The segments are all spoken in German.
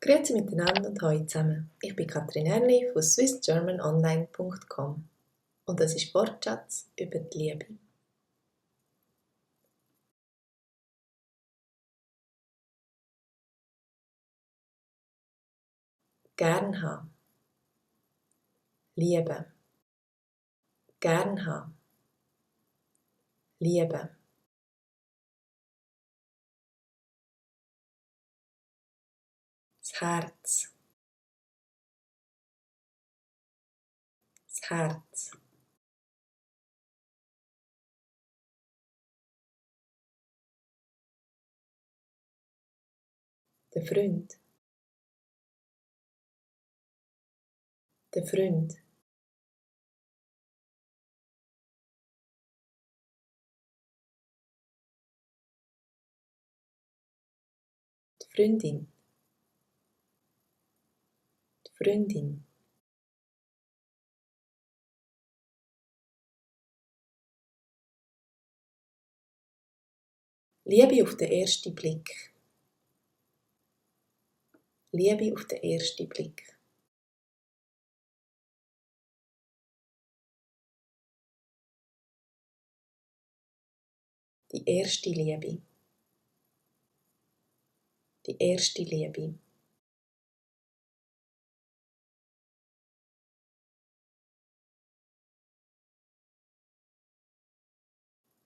Grüezi miteinander und hallo zusammen. Ich bin Katrin Erni von swissgermanonline.com und das ist Wortschatz über die Liebe. Gern haben. Liebe. Gern haben. Liebe. Das Herz. Das Herz. Der Freund. Der Freund. Die Freundin. Die Freundin. Liebe auf den ersten Blick. Liebe auf den ersten Blick. Die erste Liebe. Die erste Liebe.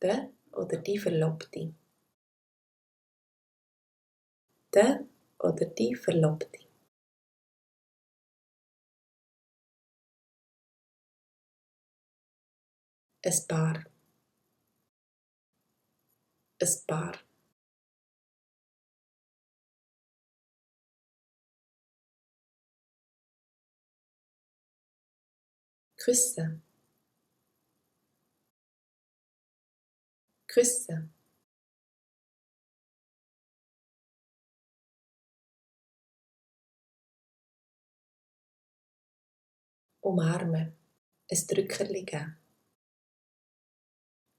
Der oder die Verlobte. Der oder die Verlobte. Ein Paar. Ein Paar. Küssen. Küssen. Umarmen. Ein Drückerli geben.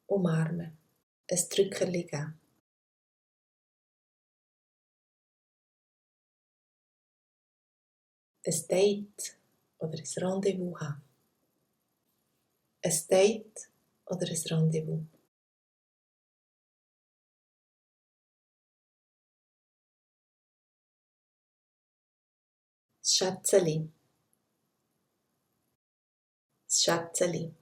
Umarmen. Ein Drückerli geben. Ein Date oder ein Rendezvous haben. Ein Date oder ein Rendezvous. Das Schätzeli. Das Schätzeli.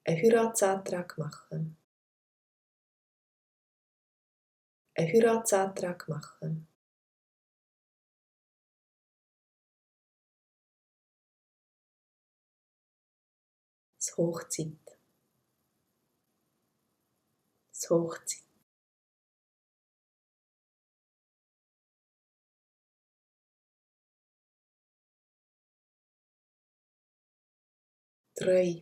Einen Heiratsantrag machen. Einen Heiratsantrag machen. Das Hochzeit. Das Hochzeit. Treu.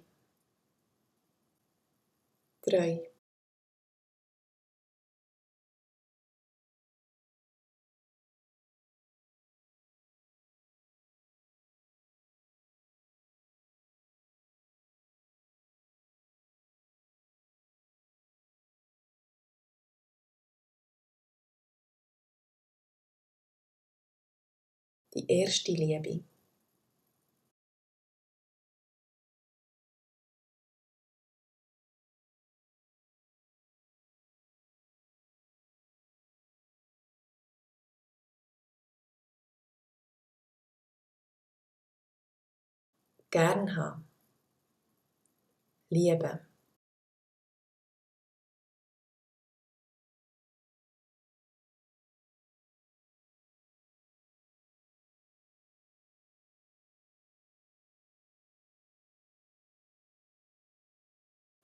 Treu. Die erste Liebe. Gern haben. Liebe.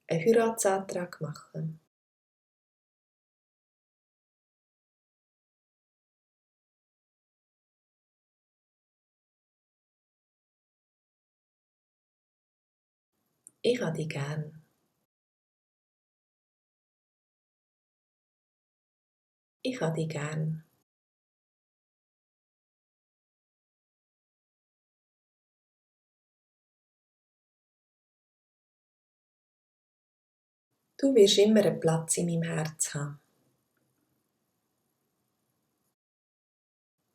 Einen Heiratsantrag machen. Ich habe dich gern. Ich habe dich gern. Du wirst immer einen Platz in meinem Herz haben.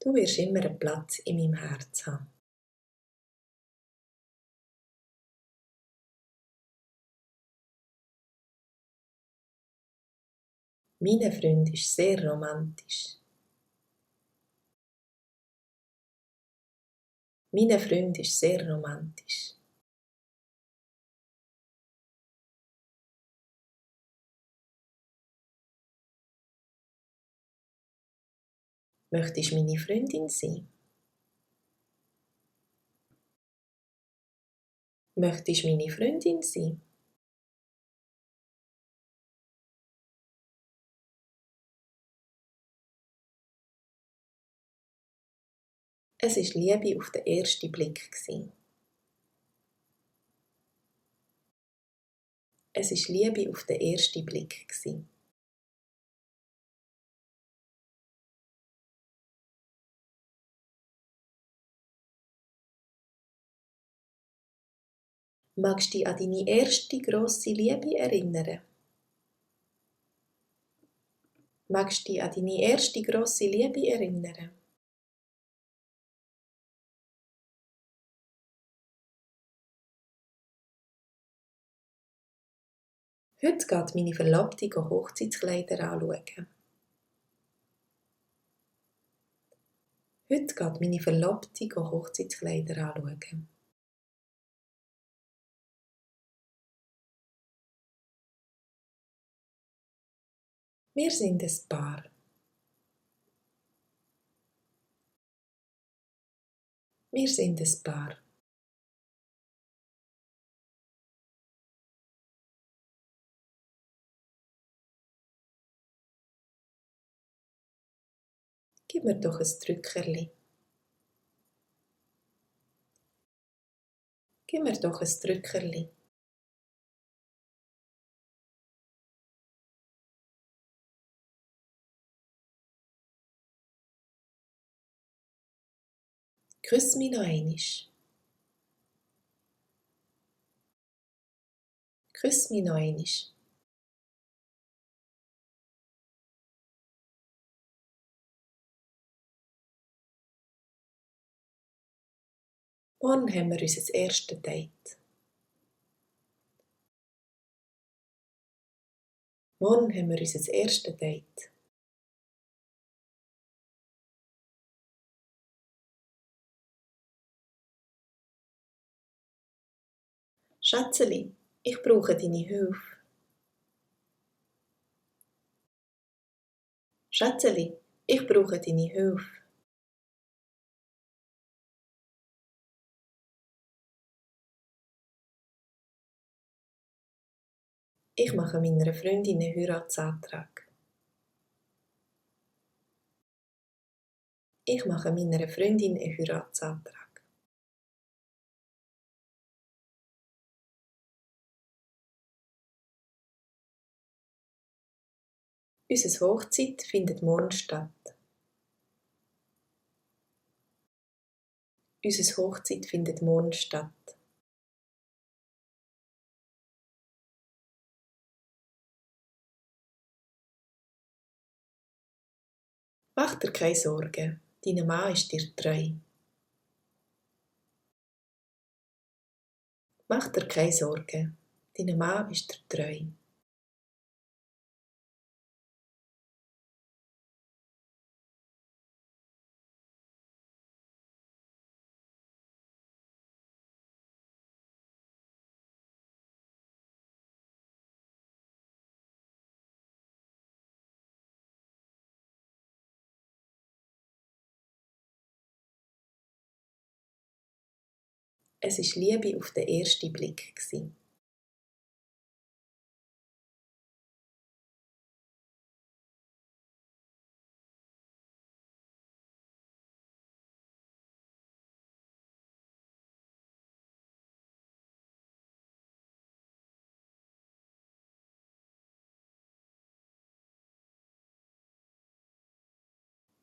Du wirst immer einen Platz in meinem Herz haben. Mein Freund ist sehr romantisch. Mein Freund ist sehr romantisch. Möchtest du meine Freundin sein? Möchtest du meine Freundin sein? Es war Liebe auf den ersten Blick. Es war Liebe auf den ersten Blick. Magst du dich an deine erste grosse Liebe erinnern? Magst du dich an deine erste grosse Liebe erinnern? Heute geht meine Verlobte Hochzeitskleider anschauen. Heute geht meine Verlobte Hochzeitskleider anschauen. Wir sind ein Paar. Wir sind ein Paar. Gib mir doch ein Drückerli. Gib mir doch ein Drückerli. Küss mich noch einmal. Küss mich noch einmal. Morgen haben wir unser erstes Date. Morgen haben wir unser erstes Date. Schätzeli, ich brauche deine Hilfe. Schätzeli, ich brauche deine Hilfe. Ich mache meiner Freundin einen Heiratsantrag. Ich mache meiner Freundin einen Heiratsantrag. Unsere Hochzeit findet morgen statt. Unsere Hochzeit findet morgen statt. Mach dir keine Sorgen, dein Mann ist dir treu. Mach dir keine Sorgen, dein Mann ist dir treu. Es war Liebe auf den ersten Blick.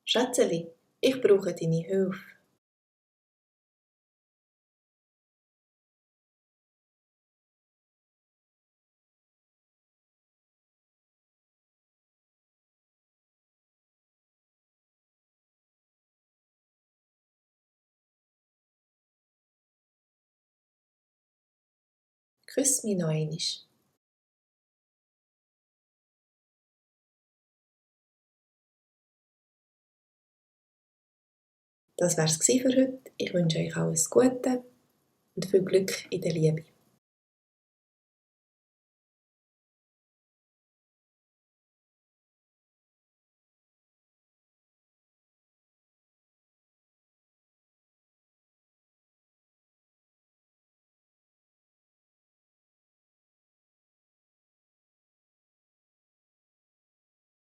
Schätzeli, ich brauche deine Hilfe. Küss mich noch einmal. Das wär's für heute. Ich wünsche euch alles Gute und viel Glück in der Liebe.